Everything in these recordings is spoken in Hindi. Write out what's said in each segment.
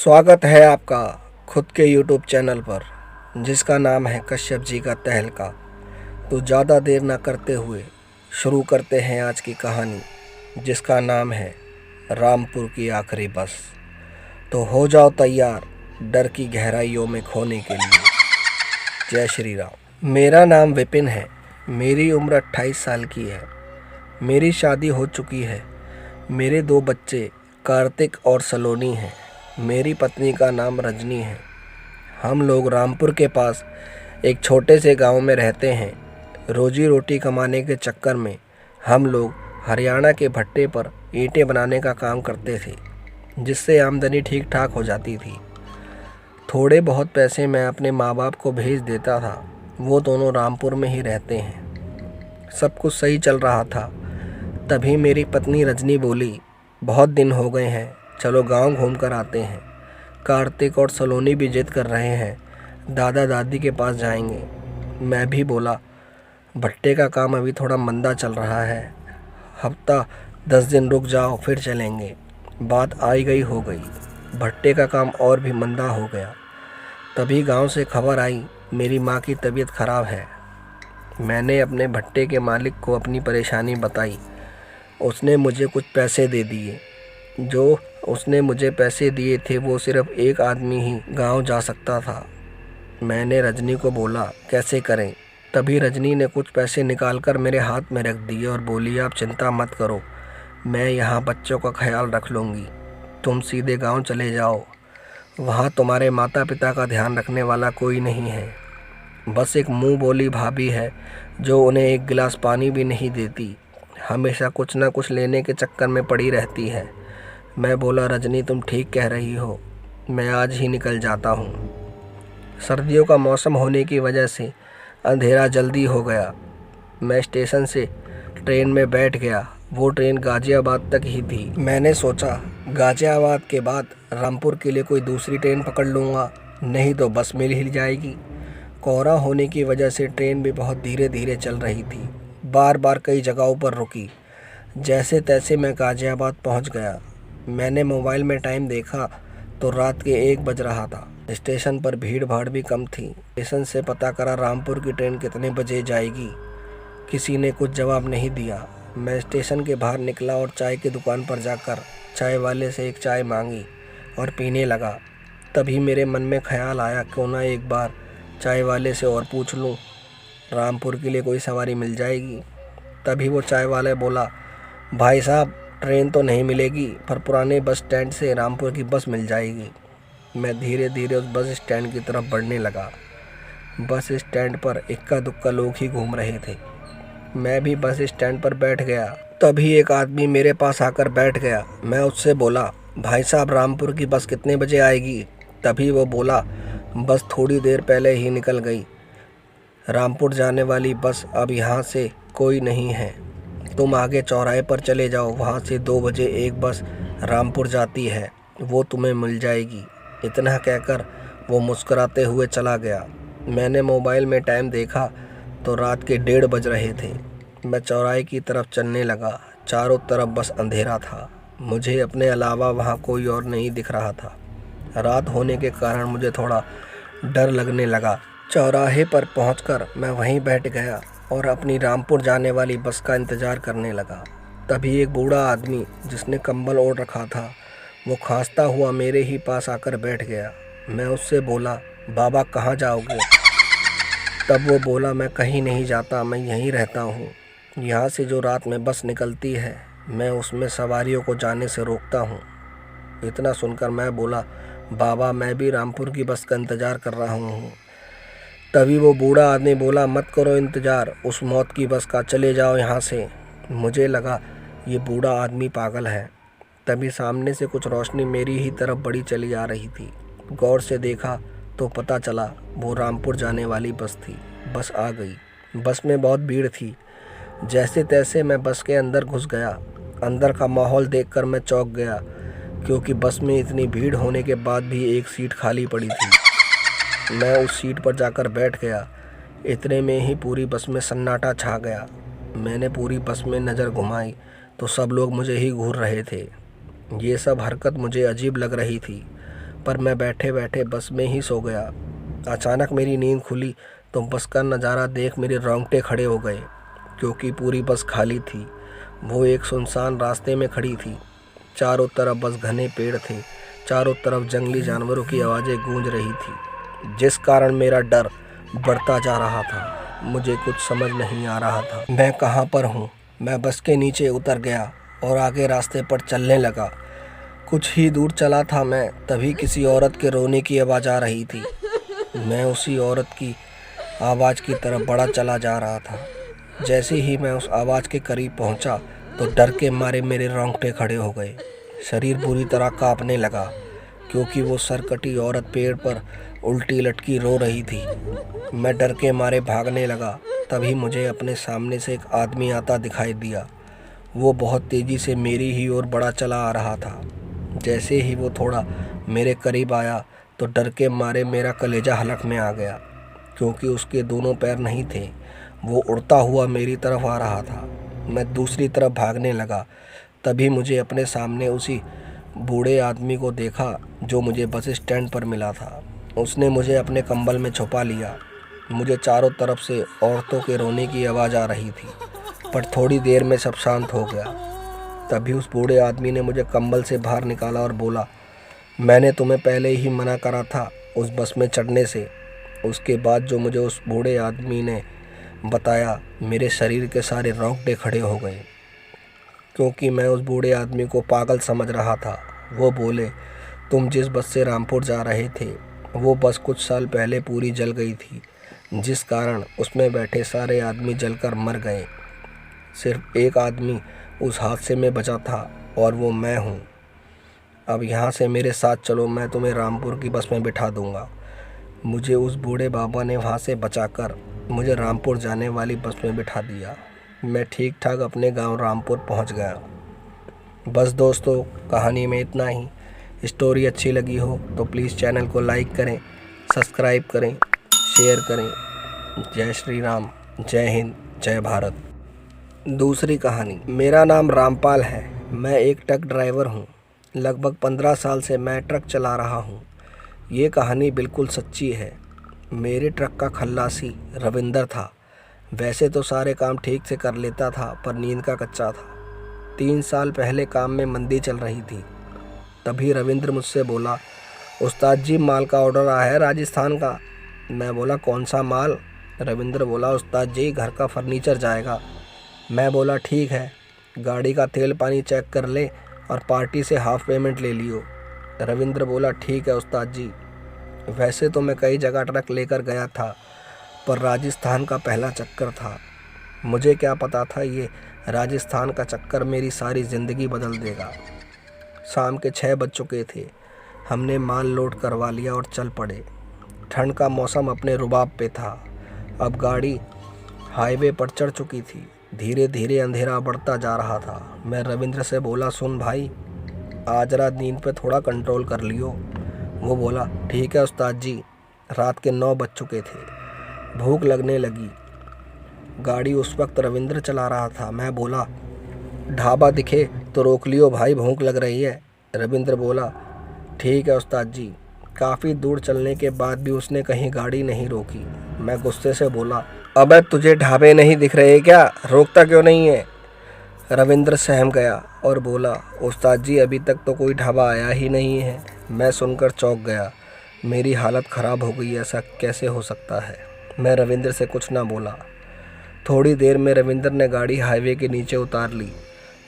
स्वागत है आपका खुद के यूट्यूब चैनल पर जिसका नाम है कश्यप जी का तहलका। तो ज़्यादा देर ना करते हुए शुरू करते हैं आज की कहानी जिसका नाम है रामपुर की आखिरी बस। तो हो जाओ तैयार डर की गहराइयों में खोने के लिए। जय श्री राम। मेरा नाम विपिन है। मेरी उम्र 28 साल की है। मेरी शादी हो चुकी है। मेरे 2 बच्चे कार्तिक और सलोनी हैं। मेरी पत्नी का नाम रजनी है। हम लोग रामपुर के पास एक छोटे से गांव में रहते हैं। रोजी रोटी कमाने के चक्कर में हम लोग हरियाणा के भट्टे पर ईंटें बनाने का काम करते थे, जिससे आमदनी ठीक ठाक हो जाती थी। थोड़े बहुत पैसे मैं अपने माँ बाप को भेज देता था। वो दोनों रामपुर में ही रहते हैं। सब कुछ सही चल रहा था। तभी मेरी पत्नी रजनी बोली, बहुत दिन हो गए हैं, चलो गांव घूम कर आते हैं। कार्तिक और सलोनी भी जिद कर रहे हैं, दादा दादी के पास जाएंगे। मैं भी बोला, भट्टे का काम अभी थोड़ा मंदा चल रहा है, हफ्ता 10 दिन रुक जाओ फिर चलेंगे। बात आई गई हो गई। भट्टे का काम और भी मंदा हो गया। तभी गांव से खबर आई मेरी माँ की तबीयत खराब है। मैंने अपने भट्टे के मालिक को अपनी परेशानी बताई। उसने मुझे कुछ पैसे दे दिए। जो उसने मुझे पैसे दिए थे वो सिर्फ एक आदमी ही गांव जा सकता था। मैंने रजनी को बोला, कैसे करें? तभी रजनी ने कुछ पैसे निकालकर मेरे हाथ में रख दिए और बोली, आप चिंता मत करो, मैं यहाँ बच्चों का ख्याल रख लूँगी। तुम सीधे गांव चले जाओ। वहाँ तुम्हारे माता पिता का ध्यान रखने वाला कोई नहीं है। बस एक मुँह बोली भाभी है जो उन्हें एक गिलास पानी भी नहीं देती। हमेशा कुछ ना कुछ लेने के चक्कर में पड़ी रहती है। मैं बोला, रजनी तुम ठीक कह रही हो, मैं आज ही निकल जाता हूँ। सर्दियों का मौसम होने की वजह से अंधेरा जल्दी हो गया। मैं स्टेशन से ट्रेन में बैठ गया। वो ट्रेन गाज़ियाबाद तक ही थी। मैंने सोचा गाज़ियाबाद के बाद रामपुर के लिए कोई दूसरी ट्रेन पकड़ लूँगा, नहीं तो बस मिल ही जाएगी। कोहरा होने की वजह से ट्रेन भी बहुत धीरे धीरे चल रही थी। बार बार कई जगहों पर रुकी। जैसे तैसे मैं गाज़ियाबाद पहुँच गया। मैंने मोबाइल में टाइम देखा तो रात के 1 बज रहा था। स्टेशन पर भीड़ भाड़ भी कम थी। स्टेशन से पता करा रामपुर की ट्रेन कितने बजे जाएगी। किसी ने कुछ जवाब नहीं दिया। मैं स्टेशन के बाहर निकला और चाय की दुकान पर जाकर चाय वाले से एक चाय मांगी और पीने लगा। तभी मेरे मन में ख्याल आया, क्यों ना एक बार चाय वाले से और पूछ लूँ, रामपुर के लिए कोई सवारी मिल जाएगी। तभी वो चाय वाला बोला, भाई साहब ट्रेन तो नहीं मिलेगी, पर पुराने बस स्टैंड से रामपुर की बस मिल जाएगी। मैं धीरे धीरे उस बस स्टैंड की तरफ बढ़ने लगा। बस स्टैंड पर इक्का दुक्का लोग ही घूम रहे थे। मैं भी बस स्टैंड पर बैठ गया। तभी एक आदमी मेरे पास आकर बैठ गया। मैं उससे बोला, भाई साहब रामपुर की बस कितने बजे आएगी? तभी वो बोला, बस थोड़ी देर पहले ही निकल गई। रामपुर जाने वाली बस अब यहाँ से कोई नहीं है। तुम आगे चौराहे पर चले जाओ, वहाँ से 2 बजे एक बस रामपुर जाती है, वो तुम्हें मिल जाएगी। इतना कहकर वो मुस्कुराते हुए चला गया। मैंने मोबाइल में टाइम देखा तो रात के 1:30 बज रहे थे। मैं चौराहे की तरफ चलने लगा। चारों तरफ बस अंधेरा था। मुझे अपने अलावा वहाँ कोई और नहीं दिख रहा था। रात होने के कारण मुझे थोड़ा डर लगने लगा। चौराहे पर पहुंचकर मैं वहीं बैठ गया और अपनी रामपुर जाने वाली बस का इंतज़ार करने लगा। तभी एक बूढ़ा आदमी जिसने कंबल ओढ़ रखा था, वो खांसता हुआ मेरे ही पास आकर बैठ गया। मैं उससे बोला, बाबा कहाँ जाओगे? तब वो बोला, मैं कहीं नहीं जाता, मैं यहीं रहता हूँ। यहाँ से जो रात में बस निकलती है, मैं उसमें सवारियों को जाने से रोकता हूँ। इतना सुनकर मैं बोला, बाबा मैं भी रामपुर की बस का इंतज़ार कर रहा हूँ। तभी वो बूढ़ा आदमी बोला, मत करो इंतज़ार उस मौत की बस का, चले जाओ यहाँ से। मुझे लगा ये बूढ़ा आदमी पागल है। तभी सामने से कुछ रोशनी मेरी ही तरफ बढ़ी चली आ रही थी। गौर से देखा तो पता चला वो रामपुर जाने वाली बस थी। बस आ गई। बस में बहुत भीड़ थी। जैसे तैसे मैं बस के अंदर घुस गया। अंदर का माहौल देखकर मैं चौंक गया, क्योंकि बस में इतनी भीड़ होने के बाद भी एक सीट खाली पड़ी थी। मैं उस सीट पर जाकर बैठ गया। इतने में ही पूरी बस में सन्नाटा छा गया। मैंने पूरी बस में नज़र घुमाई तो सब लोग मुझे ही घूर रहे थे। ये सब हरकत मुझे अजीब लग रही थी। पर मैं बैठे बैठे बस में ही सो गया। अचानक मेरी नींद खुली तो बस का नज़ारा देख मेरे रोंगटे खड़े हो गए, क्योंकि पूरी बस खाली थी। वो एक सुनसान रास्ते में खड़ी थी। चारों तरफ बस घने पेड़ थे। चारों तरफ जंगली जानवरों की आवाज़ें गूंज रही थी, जिस कारण मेरा डर बढ़ता जा रहा था। मुझे कुछ समझ नहीं आ रहा था मैं कहाँ पर हूँ। मैं बस के नीचे उतर गया और आगे रास्ते पर चलने लगा। कुछ ही दूर चला था मैं, तभी किसी औरत के रोने की आवाज़ आ रही थी। मैं उसी औरत की आवाज़ की तरफ बढ़ा चला जा रहा था। जैसे ही मैं उस आवाज़ के करीब पहुंचा तो डर के मारे मेरे रोंगटे खड़े हो गए। शरीर बुरी तरह कांपने लगा, क्योंकि वो सरकटी औरत पेड़ पर उल्टी लटकी रो रही थी। मैं डर के मारे भागने लगा। तभी मुझे अपने सामने से एक आदमी आता दिखाई दिया। वो बहुत तेज़ी से मेरी ही ओर बढ़ा चला आ रहा था। जैसे ही वो थोड़ा मेरे करीब आया तो डर के मारे मेरा कलेजा हलक में आ गया, क्योंकि उसके दोनों पैर नहीं थे। वो उड़ता हुआ मेरी तरफ आ रहा था। मैं दूसरी तरफ भागने लगा। तभी मुझे अपने सामने उसी बूढ़े आदमी को देखा जो मुझे बस स्टैंड पर मिला था। उसने मुझे अपने कंबल में छुपा लिया। मुझे चारों तरफ से औरतों के रोने की आवाज़ आ रही थी, पर थोड़ी देर में सब शांत हो गया। तभी उस बूढ़े आदमी ने मुझे कंबल से बाहर निकाला और बोला, मैंने तुम्हें पहले ही मना करा था उस बस में चढ़ने से। उसके बाद जो मुझे उस बूढ़े आदमी ने बताया, मेरे शरीर के सारे रोंगटे खड़े हो गए, क्योंकि मैं उस बूढ़े आदमी को पागल समझ रहा था। वो बोले, तुम जिस बस से रामपुर जा रहे थे वो बस कुछ साल पहले पूरी जल गई थी, जिस कारण उसमें बैठे सारे आदमी जलकर मर गए। सिर्फ एक आदमी उस हादसे में बचा था और वो मैं हूँ। अब यहाँ से मेरे साथ चलो, मैं तुम्हें रामपुर की बस में बिठा दूँगा। मुझे उस बूढ़े बाबा ने वहाँ से बचाकर मुझे रामपुर जाने वाली बस में बिठा दिया। मैं ठीक ठाक अपने गांव रामपुर पहुँच गया। बस दोस्तों, कहानी में इतना ही। स्टोरी अच्छी लगी हो तो प्लीज़ चैनल को लाइक करें, सब्सक्राइब करें, शेयर करें। जय श्री राम, जय हिंद, जय भारत। दूसरी कहानी। मेरा नाम रामपाल है। मैं एक ट्रक ड्राइवर हूँ। लगभग 15 साल से मैं ट्रक चला रहा हूँ। ये कहानी बिल्कुल सच्ची है। मेरे ट्रक का खल्लासी रविंदर था। वैसे तो सारे काम ठीक से कर लेता था, पर नींद का कच्चा था। 3 साल पहले काम में मंदी चल रही थी। तभी रविंद्र मुझसे बोला, उस्ताद जी, माल का ऑर्डर आया है राजस्थान का। मैं बोला, कौन सा माल? रविंद्र बोला, उस्ताद जी, घर का फर्नीचर जाएगा। मैं बोला, ठीक है, गाड़ी का तेल पानी चेक कर ले और पार्टी से हाफ पेमेंट ले लियो। रविंद्र बोला, ठीक है उस्ताद जी। वैसे तो मैं कई जगह ट्रक लेकर गया था, पर राजस्थान का पहला चक्कर था। मुझे क्या पता था ये राजस्थान का चक्कर मेरी सारी ज़िंदगी बदल देगा। शाम के 6 बज चुके थे। हमने माल लोड करवा लिया और चल पड़े। ठंड का मौसम अपने रुबाब पे था। अब गाड़ी हाईवे पर चढ़ चुकी थी। धीरे धीरे अंधेरा बढ़ता जा रहा था। मैं रविंद्र से बोला, सुन भाई, आज रात नींद पे थोड़ा कंट्रोल कर लियो। वो बोला, ठीक है उस्ताद जी। रात के 9 बज चुके थे। भूख लगने लगी। गाड़ी उस वक्त रविंद्र चला रहा था। मैं बोला, ढाबा दिखे तो रोक लियो भाई, भूख लग रही है। रविंद्र बोला, ठीक है उस्ताद जी। काफ़ी दूर चलने के बाद भी उसने कहीं गाड़ी नहीं रोकी। मैं गुस्से से बोला, अबे तुझे ढाबे नहीं दिख रहे क्या? रोकता क्यों नहीं है? रविंद्र सहम गया और बोला, उस्ताद जी, अभी तक तो कोई ढाबा आया ही नहीं है। मैं सुनकर चौंक गया। मेरी हालत ख़राब हो गई। ऐसा कैसे हो सकता है? मैं रविंद्र से कुछ ना बोला। थोड़ी देर में रविंद्र ने गाड़ी हाईवे के नीचे उतार ली।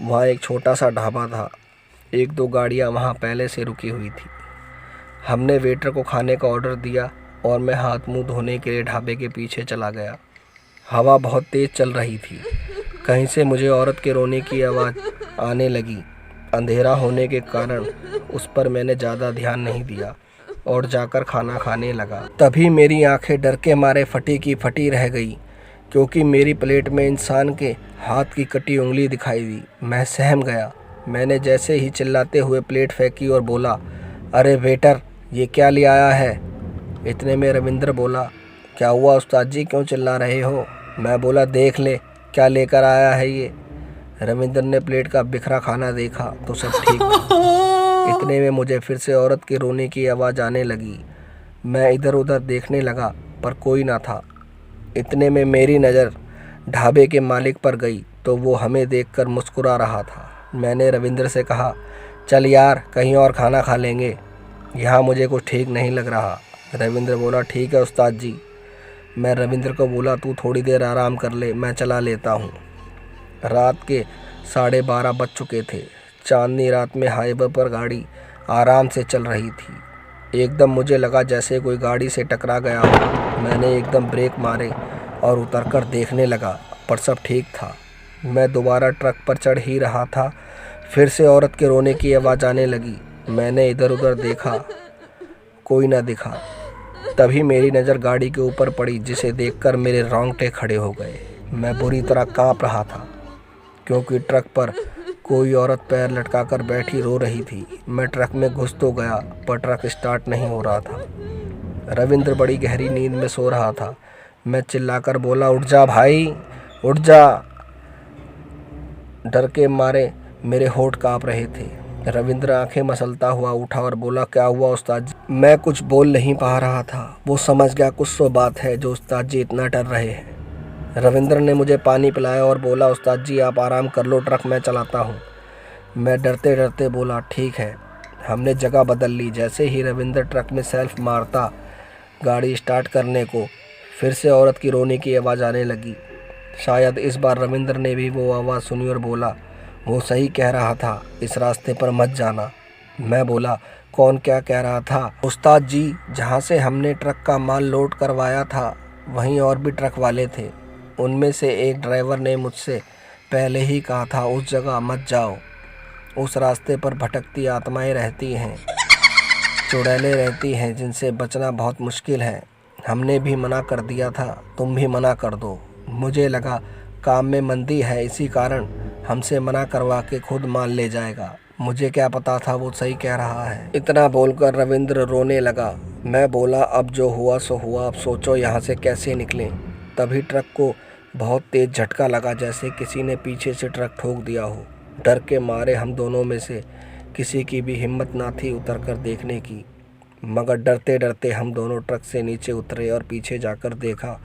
वहाँ एक छोटा सा ढाबा था। 1-2 गाड़ियाँ वहाँ पहले से रुकी हुई थी। हमने वेटर को खाने का ऑर्डर दिया और मैं हाथ मुंह धोने के लिए ढाबे के पीछे चला गया। हवा बहुत तेज़ चल रही थी। कहीं से मुझे औरत के रोने की आवाज़ आने लगी। अंधेरा होने के कारण उस पर मैंने ज़्यादा ध्यान नहीं दिया और जाकर खाना खाने लगा। तभी मेरी आंखें डर के मारे फटी की फटी रह गई, क्योंकि मेरी प्लेट में इंसान के हाथ की कटी उंगली दिखाई दी। मैं सहम गया। मैंने जैसे ही चिल्लाते हुए प्लेट फेंकी और बोला, अरे वेटर, ये क्या ले आया है? इतने में रविंद्र बोला, क्या हुआ उस्ताद जी, क्यों चिल्ला रहे हो? मैं बोला, देख ले क्या लेकर आया है ये। रविंद्र ने प्लेट का बिखरा खाना देखा तो सब ठीक था। इतने में मुझे फिर से औरत के रोने की आवाज़ आने लगी। मैं इधर उधर देखने लगा पर कोई ना था। इतने में मेरी नज़र ढाबे के मालिक पर गई तो वो हमें देखकर मुस्कुरा रहा था। मैंने रविंद्र से कहा, चल यार कहीं और खाना खा लेंगे, यहाँ मुझे कुछ ठीक नहीं लग रहा। रविंद्र बोला, ठीक है उस्ताद जी। मैं रविंद्र को बोला, तू थोड़ी देर आराम कर ले, मैं चला लेता हूँ। रात के 12:30 बज चुके थे। चांदनी रात में हाईवे पर गाड़ी आराम से चल रही थी। एकदम मुझे लगा जैसे कोई गाड़ी से टकरा गया हो। मैंने एकदम ब्रेक मारे और उतरकर देखने लगा पर सब ठीक था। मैं दोबारा ट्रक पर चढ़ ही रहा था, फिर से औरत के रोने की आवाज़ आने लगी। मैंने इधर उधर देखा, कोई ना दिखा। तभी मेरी नज़र गाड़ी के ऊपर पड़ी, जिसे देखकर मेरे रोंगटे खड़े हो गए। मैं बुरी तरह कांप रहा था क्योंकि ट्रक पर कोई औरत पैर लटकाकर बैठी रो रही थी। मैं ट्रक में घुस तो गया पर ट्रक स्टार्ट नहीं हो रहा था। रविंद्र बड़ी गहरी नींद में सो रहा था। मैं चिल्लाकर बोला, उठ जा भाई, उठ जा। डर के मारे मेरे होंठ कांप रहे थे। रविंद्र आंखें मसलता हुआ उठा और बोला, क्या हुआ उस्ताद जी? मैं कुछ बोल नहीं पा रहा था। वो समझ गया कुछ तो बात है जो उस्ताद जी इतना डर रहे हैं। रविंद्र ने मुझे पानी पिलाया और बोला, उस्ताद जी आप आराम कर लो, ट्रक मैं चलाता हूँ। मैं डरते डरते बोला, ठीक है। हमने जगह बदल ली। जैसे ही रविंद्र ट्रक में सेल्फ मारता गाड़ी स्टार्ट करने को, फिर से औरत की रोने की आवाज़ आने लगी। शायद इस बार रविंद्र ने भी वो आवाज़ सुनी और बोला, वो सही कह रहा था, इस रास्ते पर मत जाना। मैं बोला, कौन क्या कह रहा था? उस्ताद जी, जहाँ से हमने ट्रक का माल लोड करवाया था वहीं और भी ट्रक वाले थे। उनमें से एक ड्राइवर ने मुझसे पहले ही कहा था उस जगह मत जाओ, उस रास्ते पर भटकती आत्माएं रहती हैं, चुड़ैलें रहती हैं जिनसे बचना बहुत मुश्किल है। हमने भी मना कर दिया था, तुम भी मना कर दो। मुझे लगा काम में मंदी है, इसी कारण हमसे मना करवा के खुद माल ले जाएगा। मुझे क्या पता था वो सही कह रहा है। इतना बोलकर रविंद्र रोने लगा। मैं बोला, अब जो हुआ सो हुआ, अब सोचो यहाँ से कैसे निकलें। तभी ट्रक को बहुत तेज़ झटका लगा, जैसे किसी ने पीछे से ट्रक ठोक दिया हो। डर के मारे हम दोनों में से किसी की भी हिम्मत ना थी उतरकर देखने की, मगर डरते डरते हम दोनों ट्रक से नीचे उतरे और पीछे जाकर देखा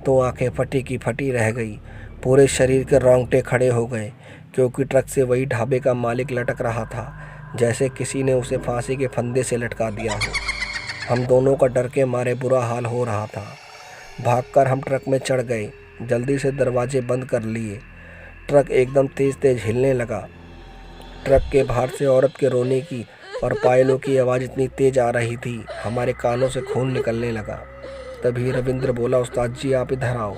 तो आंखें फटी की फटी रह गई। पूरे शरीर के रोंगटे खड़े हो गए क्योंकि ट्रक से वही ढाबे का मालिक लटक रहा था, जैसे किसी ने उसे फांसी के फंदे से लटका दिया हो। हम दोनों का डर के मारे बुरा हाल हो रहा था। भागकर हम ट्रक में चढ़ गए, जल्दी से दरवाजे बंद कर लिए। ट्रक एकदम तेज़ तेज़ हिलने लगा। ट्रक के बाहर से औरत के रोने की और पायलों की आवाज़ इतनी तेज़ आ रही थी, हमारे कानों से खून निकलने लगा। तभी रविंद्र बोला, उस्ताद जी आप इधर आओ।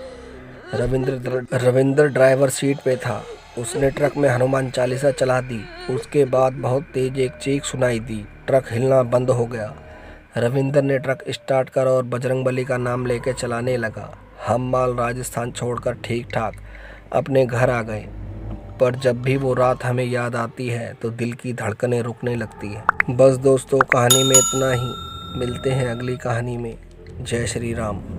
रविंद्र ड्राइवर सीट पे था। उसने ट्रक में हनुमान चालीसा चला दी। उसके बाद बहुत तेज एक चीख सुनाई दी। ट्रक हिलना बंद हो गया। रविंद्र ने ट्रक स्टार्ट कर और बजरंगबली का नाम लेकर चलाने लगा। हम माल राजस्थान छोड़कर ठीक ठाक अपने घर आ गए, पर जब भी वो रात हमें याद आती है तो दिल की धड़कनें रुकने लगती है। बस दोस्तों, कहानी में इतना ही। मिलते हैं अगली कहानी में। जय श्री राम।